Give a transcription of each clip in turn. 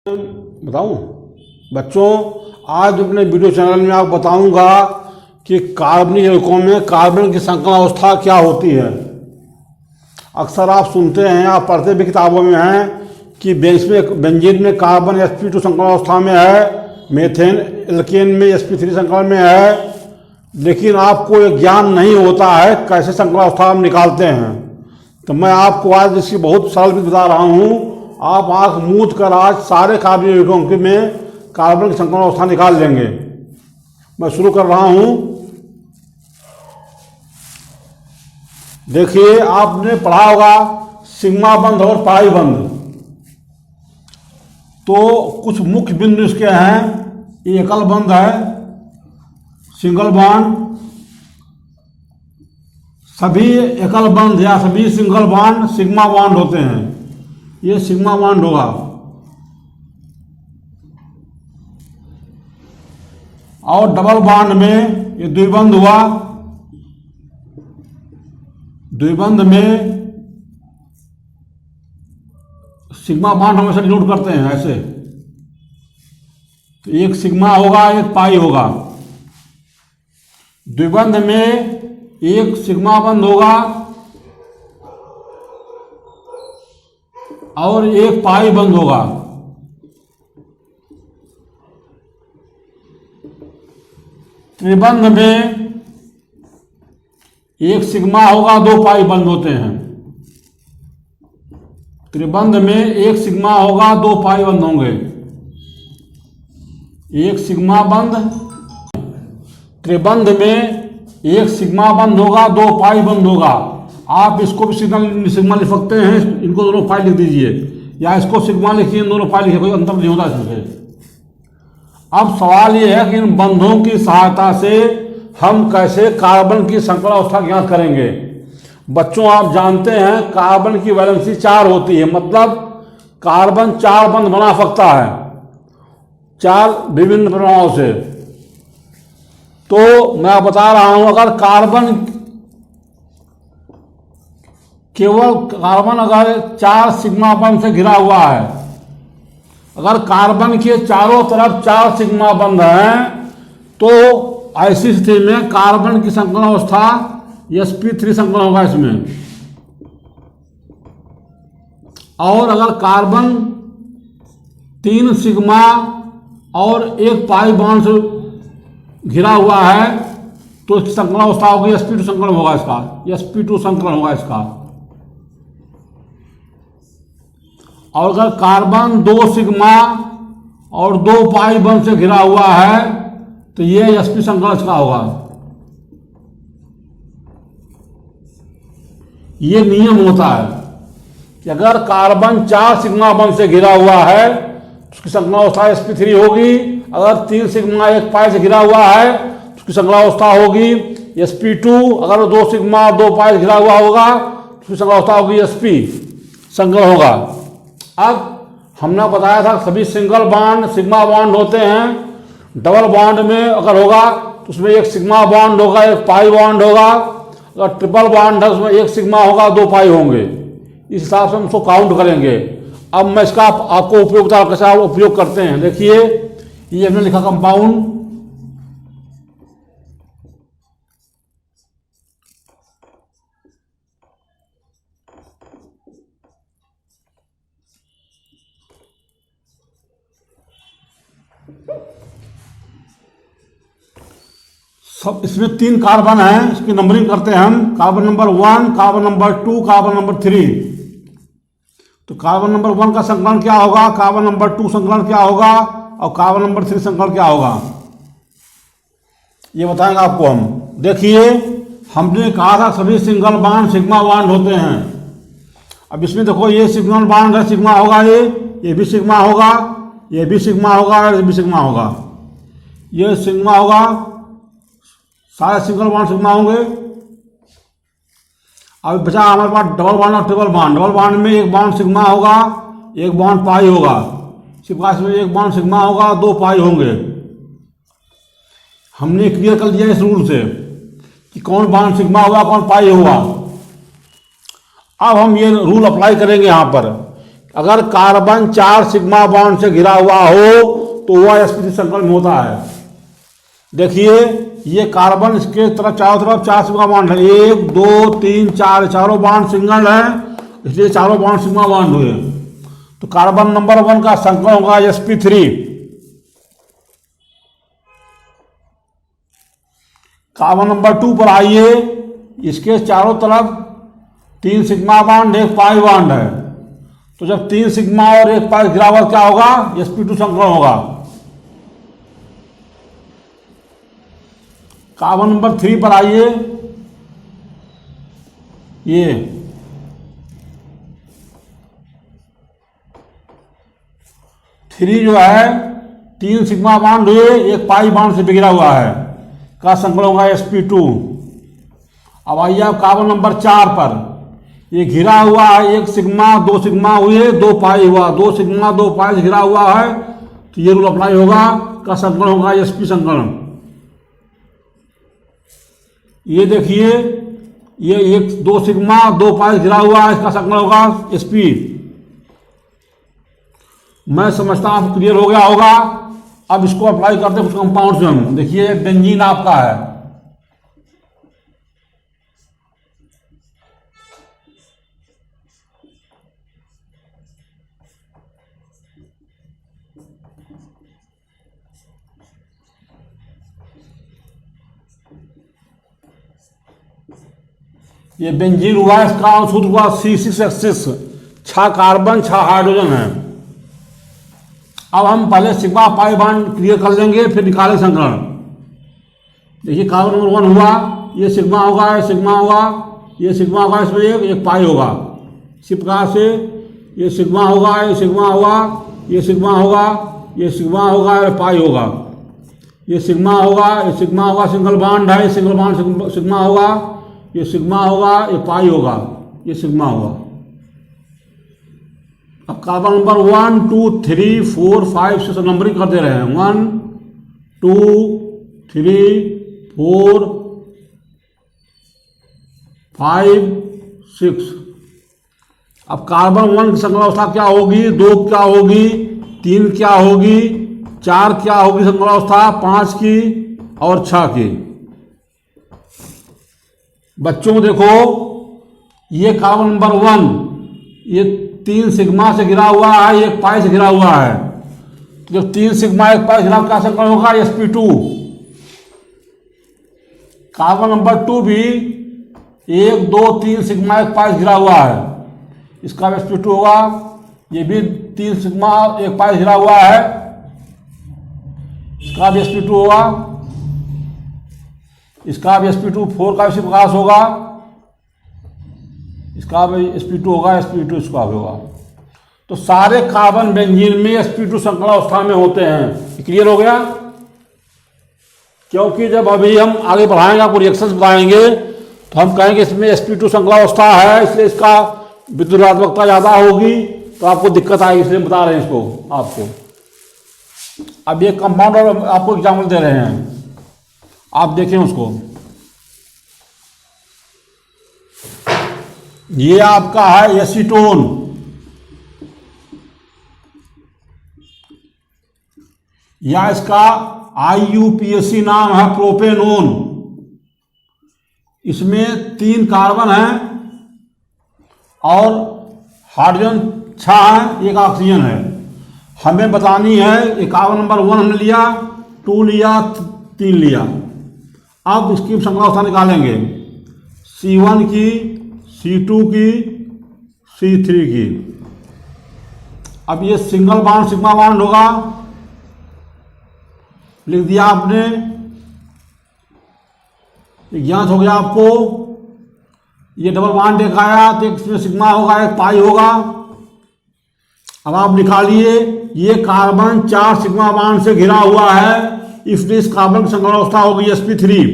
बताऊं बच्चों, आज अपने वीडियो चैनल में आपको बताऊंगा कि कार्बनिक यौगिकों में कार्बन की संकलन अवस्था क्या होती है। अक्सर आप सुनते हैं, आप पढ़ते भी किताबों में हैं कि बेंजीन में कार्बन sp2 संकलन अवस्था में है, मेथेन एल्केन में sp3 संकलन में है, लेकिन आपको ये ज्ञान नहीं होता है कैसे संकलन अवस्था हम निकालते हैं। तो मैं आपको आज इसकी बहुत सरल विधि बता रहा हूँ। आप आंख मूंद कर आज सारे कार्बनिक यौगिकों में कार्बन की संकलन अवस्था निकाल लेंगे। मैं शुरू कर रहा हूं। देखिए, आपने पढ़ा होगा सिग्मा बंध और पाई बंध। तो कुछ मुख्य बिंदु इसके हैं। ये एकल बंध है, सिंगल बॉन्ड। सभी एकल बंध या सभी सिंगल बॉन्ड सिग्मा बॉन्ड होते हैं। ये सिग्मा बॉन्ड होगा। और डबल बॉन्ड में ये द्विबंध हुआ। द्विबंध में सिग्मा बॉन्ड हमेशा डिनोट करते हैं ऐसे। तो एक सिग्मा होगा, एक पाई होगा। द्विबंध में एक सिग्मा बंध होगा और एक पाई बंद होगा। त्रिबंध में एक सिग्मा होगा, दो पाई बंद होते हैं। त्रिबंध में एक सिग्मा होगा, दो पाई बंद होंगे। एक सिग्मा बंद। त्रिबंध में एक सिग्मा बंद होगा, दो पाई बंद होगा। आप इसको भी सिग्मा लिख सकते हैं, इनको दोनों पाई लिख दीजिए, या इसको सिग्मा लिखिए, दोनों पाई लिखिए, कोई अंतर नहीं होता इसमें। अब सवाल ये है कि इन बंधों की सहायता से हम कैसे कार्बन की संकलन अवस्था ज्ञात करेंगे। बच्चों, आप जानते हैं कार्बन की वैलेंसी 4 होती है, मतलब कार्बन 4 बंध बना सकता है 4 विभिन्न परमाणुओं से। तो मैं बता रहा हूं, अगर कार्बन अगर 4 सिग्मा बंध से घिरा हुआ है, अगर कार्बन के चारों तरफ 4 सिग्मा बंध हैं, तो ऐसी स्थिति में कार्बन की संकलन अवस्था sp3 संकलन होगा इसमें। और अगर कार्बन 3 सिग्मा और एक पाई बॉन्ड से घिरा हुआ है, तो इसकी संकलन अवस्था होगी sp2 संकलन होगा इसका, sp2 संकलन होगा इसका। और अगर कार्बन 2 सिग्मा और 2 पाई बंध से घिरा हुआ है, तो ये sp संकलन का होगा। ये नियम होता है कि अगर कार्बन 4 सिग्मा बंध से घिरा हुआ है, तो उसकी संकलन अवस्था sp3 होगी। अगर 3 सिग्मा 1 पाई से घिरा हुआ है, तो उसकी संकलन अवस्था होगी sp2। अगर 2 सिग्मा 2 पाई से घिरा हुआ होगा, तो उसकी संकलन अवस्था होगी sp संकलन होगा। अब हमने बताया था सभी सिंगल बॉन्ड सिग्मा बॉन्ड होते हैं। डबल बॉन्ड में अगर होगा तो उसमें एक सिग्मा बॉन्ड होगा, एक पाई बॉन्ड होगा। अगर ट्रिपल बॉन्ड है उसमें एक सिग्मा होगा, 2 पाई होंगे। इस हिसाब से हम उसको काउंट करेंगे। अब मैं इसका आपको उपयोगिता कैसे आप उपयोग करते हैं, देखिए। ये हमने लिखा कंपाउंड। सब इसमें 3 कार्बन हैं, इसकी नंबरिंग करते हैं हम। Carbon number 1, carbon number 2, carbon number 3। तो कार्बन नंबर 1 का संकलन क्या होगा, कार्बन नंबर 2 संकलन क्या होगा, और कार्बन नंबर 3 संकलन क्या होगा, ये बताएंगे आपको हम। देखिए, हमने कहा था सभी सिंगल बॉन्ड सिग्मा बॉन्ड होते हैं। अब इसमें देखो, ये सिग्नल बॉन्ड है, सिग्मा होगा, ये भी सिग्मा होगा, ये भी सिग्मा होगा, ये भी सिग्मा होगा, ये सिग्मा होगा, सारे सिंगल बॉन्ड सिग्मा होंगे। अब बचा हमारे पास डबल बॉन्ड और ट्रिपल बॉन्ड। डबल बॉन्ड में एक बॉन्ड सिग्मा होगा, एक बॉन्ड पाई होगा। सिग्मा में एक बॉन्ड सिग्मा होगा, 2 पाई होंगे। हमने क्लियर कर दिया इस रूल से कि कौन बॉन्ड सिग्मा हुआ, कौन पाई हुआ। अब हम ये रूल अप्लाई करेंगे यहाँ पर अगर कार्बन 4 सिग्मा बॉन्ड से घिरा हुआ हो तो वह sp3 संकलन में होता है। देखिए ये कार्बन इसके तरफ चारों तरफ 4 सिग्मा बॉन्ड है, 1 2 3 4, चारों बॉन्ड सिंगल है, इसलिए चारों बॉन्ड सिग्मा बॉन्ड हुए। तो कार्बन नंबर 1 का संकलन होगा sp3। कार्बन नंबर 2 पर आइए, इसके चारों तरफ 3 सिग्मा बॉन्ड 1 पाई बॉन्ड है, तो जब 3 सिग्मा और 1 पाई घिरा हुआ क्या होगा, sp2 संकलन होगा। कार्बन नंबर 3 पर आइए, ये 3 जो है 3 सिग्मा बॉन्ड हुए 1 पाई बॉन्ड से बिखरा हुआ है, का संकलन होगा sp2। अब आइए आप कार्बन नंबर 4 पर, ये घिरा हुआ है 1 सिग्मा 2 सिग्मा हुए 2 पाई हुआ, 2 सिग्मा 2 पाई से घिरा हुआ है, तो ये रूल अप्लाई होगा, का संकलन होगा sp संकलन। ये देखिए ये 1 2 सिग्मा 2 पाई घिरा हुआ है, इसका संकलन होगा sp। मैं समझता हूं आपको क्लियर हो गया होगा। अब इसको अप्लाई करते हैं कुछ कंपाउंड से हम। देखिए बेंजीन आपका है, ये बेंजीन हुआ, इसका सूत्र हुआ C6H6, 6 कार्बन 6 हाइड्रोजन है। अब हम पहले सिग्मा पाई बॉन्ड क्लियर कर लेंगे, फिर निकालें संकलन। देखिए कार्बन नंबर 1 हुआ, ये सिग्मा होगा, ये सिग्मा होगा, ये सिग्मा होगा, इसमें एक पाई होगा। इसी प्रकार से ये सिग्मा होगा, ये सिग्मा होगा, ये सिग्मा होगा, ये सिग्मा होगा, ये पाई होगा, ये सिग्मा होगा, ये सिग्मा होगा, सिंगल बॉन्ड है, सिंगल बॉन्ड सिग्मा होगा, ये सिग्मा होगा, ये पाई होगा, ये सिग्मा होगा। अब कार्बन नंबर 1 2 3 4 5 6 नंबरिंग कर दे रहे हैं, 1 2 3 4 5 6। अब कार्बन 1 की संकलन अवस्था क्या होगी, 2 क्या होगी, 3 क्या होगी, 4 क्या होगी संकलन अवस्था, 5 की और 6 की। बच्चों देखो ये कार्बन नंबर 1 ये 3 सिग्मा से घिरा हुआ है, 1 पाई से घिरा हुआ है। जब 3 सिग्मा 1 पाई से घिरा क्या संकलन होगा, sp2। कार्बन नंबर 2 भी 1 2 3 सिग्मा 1 पाई से घिरा हुआ है, इसका sp2 होगा। ये भी 3 सिग्मा 1 पाई से घिरा हुआ है, इसका भी sp2 होगा। इसका भी sp2 4 का भी प्रकाश होगा, इसका भी sp2 होगा, sp2 इसका भी होगा। तो सारे कार्बन बेंजीन में sp2 संकलन अवस्था में होते हैं। क्लियर हो गया? क्योंकि जब अभी हम आगे बढ़ाएंगे, आपको रिएक्शंस बताएंगे, तो हम कहेंगे इसमें sp2 संकलन अवस्था है, इसलिए इसका विद्युदात्मकता ज़्यादा होगी, तो आपको दिक्कत आएगी, इसलिए बता रहे हैं इसको आपको। अब ये कंपाउंड और आपको एग्जाम्पल दे रहे हैं, आप देखें उसको। ये आपका है एसीटोन, या इसका IUPAC नाम है प्रोपेनोन। इसमें 3 कार्बन है और हाइड्रोजन 6 है, 1 ऑक्सीजन है। हमें बतानी है, ये कार्बन नंबर 1 हमने लिया, 2 लिया, 3 लिया। अब इसकी संकलन अवस्था निकालेंगे, C1 की, C2 की, C3 की। अब ये सिंगल बॉन्ड सिग्मा बॉन्ड होगा, लिख दिया आपने, ज्ञात हो गया आपको। ये डबल बॉन्ड एक आया, तो इसमें सिग्मा होगा, 1 पाई होगा। अब आप निकालिए, ये कार्बन 4 सिग्मा बॉन्ड से घिरा हुआ है, इसलिए इस कार्बन की संकलन अवस्था होगी sp3।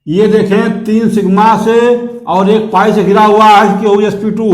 ये देखें 3 सिग्मा से और 1 पाई से घिरा हुआ है, इसकी होगी sp2।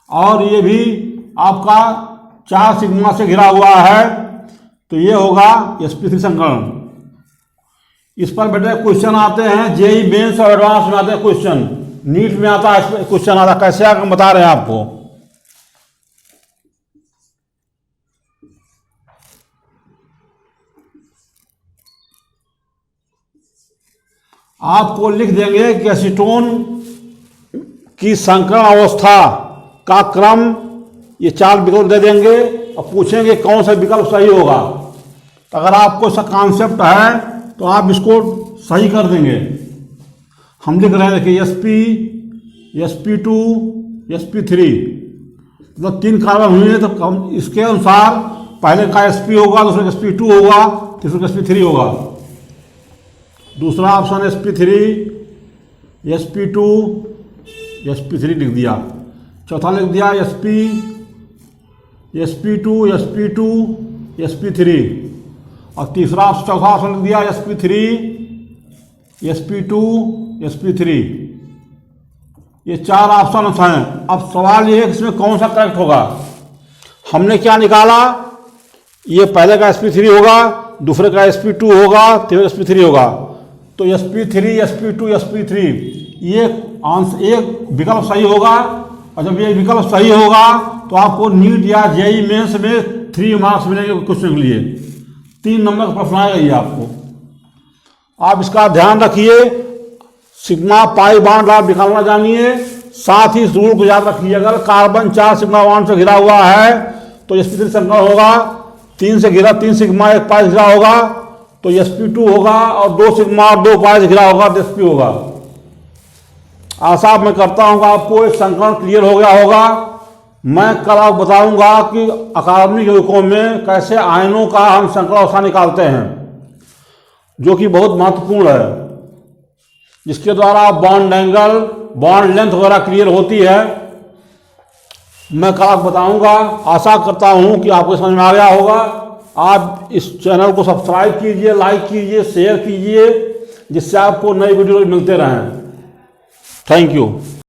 और ये भी आपका 4 सिग्मा से घिरा हुआ है, तो ये होगा sp3 संकलन। इस पर बेटे क्वेश्चन आते हैं, जेई मेंस और एडवांस में आते हैं क्वेश्चन। नीट में आता है, इसमें क्वेश्चन आता है, कैसे आकर बता रहे हैं आपको। आपको लिख देंगे कि एसीटोन की संकरण अवस्था का क्रम, ये 4 विकल्प दे देंगे और पूछेंगे कौन सा विकल्प सही होगा। तो अगर आपको इसका कॉन्सेप्ट है तो आप इसको सही कर देंगे। हम लिख रहे हैं, देखिए sp2 sp3, मतलब 3 कार्बन हुए हैं, तो इसके अनुसार पहले का sp होगा, दूसरे का sp2 होगा, तीसरे का sp3 होगा। दूसरा ऑप्शन sp3 sp2 sp3 लिख दिया। चौथा लिख दिया sp2 sp3, और तीसरा चौथा ऑप्शन लिख दिया sp3 sp2 sp3। ये 4 ऑप्शन हैं। अब सवाल ये है कि इसमें कौन सा करेक्ट होगा। हमने क्या निकाला, ये पहले का sp3 होगा, दूसरे का sp2 होगा, तीसरे का sp3 होगा। तो sp3 sp2 sp3 ये आंसर, एक विकल्प सही होगा। और जब ये विकल्प सही होगा तो आपको नीट या जेई मेंस में 3 मार्क्स मिलेंगे क्वेश्चन के लिए। 3 नंबर का प्रश्न आएगा ये आपको। आप इसका ध्यान रखिए, सिग्मा पाई बॉन्ड आप निकालना जानिए, साथ ही इस रूल को याद रखिए। अगर कार्बन 4 सिग्मा बॉन्ड से घिरा हुआ है तो sp3 संकरण होगा, 3 सिग्मा 1 पाई घिरा होगा तो sp2 होगा, और 2 सिग्मा और 2 पाई से घिरा होगा तो sp होगा। आशा मैं करता हूँ कि आपको एक संकलन क्लियर हो गया होगा। मैं कल आपको बताऊंगा कि अकादमिक युगों में कैसे आयनों का हम संकलन अवस्था निकालते हैं, जो कि बहुत महत्वपूर्ण है, जिसके द्वारा बॉन्ड एंगल, बॉन्ड लेंथ वगैरह क्लियर होती है। मैं कल आपको बताऊंगा। आशा करता हूं कि आपको समझ में आ गया होगा। आप इस चैनल को सब्सक्राइब कीजिए, लाइक कीजिए, शेयर कीजिए, जिससे आपको नई वीडियो मिलते रहें। Thank you.